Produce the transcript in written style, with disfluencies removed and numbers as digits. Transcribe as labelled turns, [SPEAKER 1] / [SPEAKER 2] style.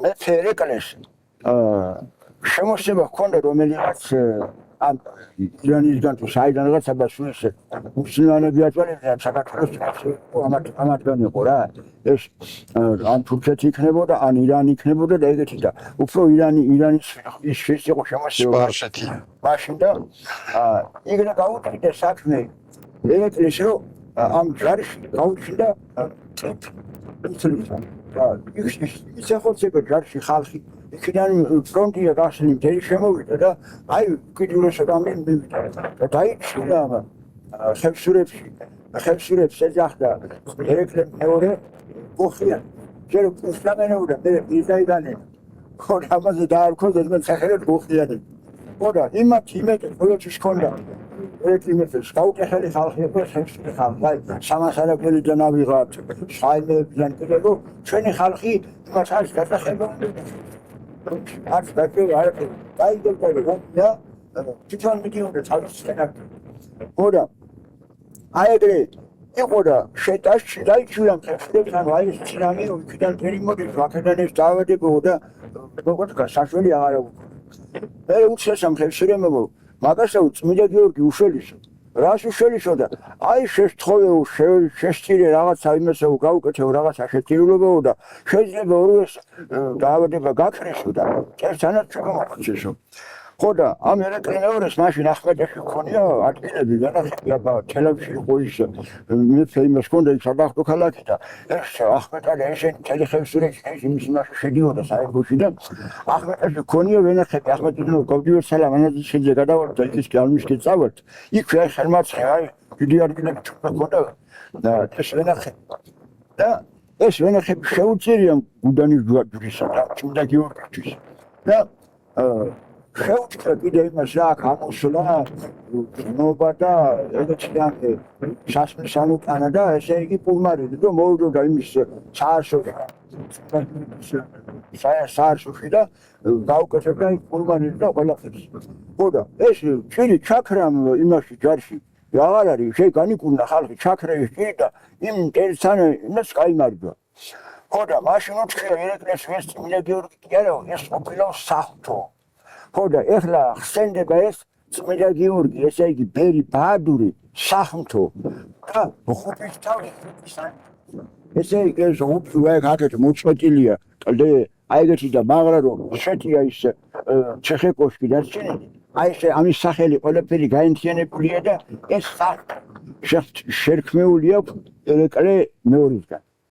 [SPEAKER 1] მეფე ერეკლეს შემოსება ჰქონდა რომელიღაც ამ ირანისგან თუ საიდან რაღაცა სულს მუსლიმანები აწვალებდნენ საქართველოს ამათგან იყო რა ეს ან თურქეთი იქნებოდა ან ირანი იქნებოდა და ეგეთი და უფრო ირანის ის ის იყო შემოსება
[SPEAKER 2] სპარსეთი
[SPEAKER 1] მაშინ და იგრე გაუწია საქმე ერეკლეს რომ ამ ჯარში გაუჩნდა ის ახორცება ჯარში ხალხი იქიდან ფრონტია გასული მთელი შემოვიდა და აი კიდურეს რამე მივიდა და დაიჭირა ხევსურებს ეძახდა ერეკლემ მეორე გოხია ჯერ უსლამენოდა მე იზაიდანე ხოდა ამაზე დაარქვა და სახელად გოხიადი ხოდა იმათ ყოველთვის ქონდა ერთიმეთს გაუკეთელი ხალხი იყო ხევსური ხალხი სამასარებელი და ნავიღად საიმებიდან კიდევ ჩვენი ხალხი იმას არის გადახება არც დაკევა არ დაიგებდა და თვითონ მიდიოდა თავისთან ხოდა აი ეგრე იყო და შეტაში დაიჭირა ხევსურებთან აი ეს ცინამი უკიდან ფერი მოდის ვაკედან ეს დავედებო და როგორ საშველი აღარ მე უცხესამ ხევსურებმო მაგასა წმინდა გიორგი უშველისო რას უშველისო და აი შეშთხოვეო შეშტირე რაღაცა იმასო გაუკეთო რაღაცა შეწირულობო და შეიძლება ორივეს დაავადება გაქრესო და ერთანაც ჩამოხოცესო ხოდა ამ ერეკლენეორეს მაშინ ახმეტეში ქონია ადგილები განახება თელავში იყო ის მეფე იმას ქონდა ის საბახტო ქალაქი და ეს ახმეტადა ესენ მთელი ხევსურეთი იმის იმაში შედიოდა საერთოში და ახმეტეში ქონია ვენახები ახმეტიდან გავდივარ სალამანად შეიძლება გადავარდა ის კი ალმიშკი წავართ იქ ხელმაცხე აი დიდი ადგილები ქონდა და ეს ვენახები და ეს ვენახები შეუწირია გუდანის ჯვარდისა და წმინდა გიორგისთვის და შეუჩქრა კიდე იმას რა გამოსულა ნობა და ეგეთიანე სასმის ამუტანა და ესე იგი პულმარიდი და მოუდოდა იმის საარსოში და გაუკეთებდა იმ პულმარიდი და ყველაფერს ხოდა ეს ჩილი ჩაქრამ იმაში ჯარში აღარ არის შეგანიკუნა ხალხი ჩაქრეის ჭი და იმ ერთსან იმას გაიმარჯვა ხოდა მაშინ უჩქრა ერეკლეს ეს წმინდა გიორგი კი არა ეს ყოფილა საღვთო ხოდა ეხლა ხსენდება ეს წმინდა გიორგი ესე იგი ბერი ბაადური საღვთო და ხუთის თავი ესე იგი ეს უბრალოდ აქეთ მოწყვეტილია და აი ეგეთი და მაგრა რომ შეტია ის ჩეხეკოვსკი დარჩენილი აი ეს ამის სახელი ყველაფერი გაენთიანებულია და ეს შერქმეული აქვს ერეკლე მეორისგან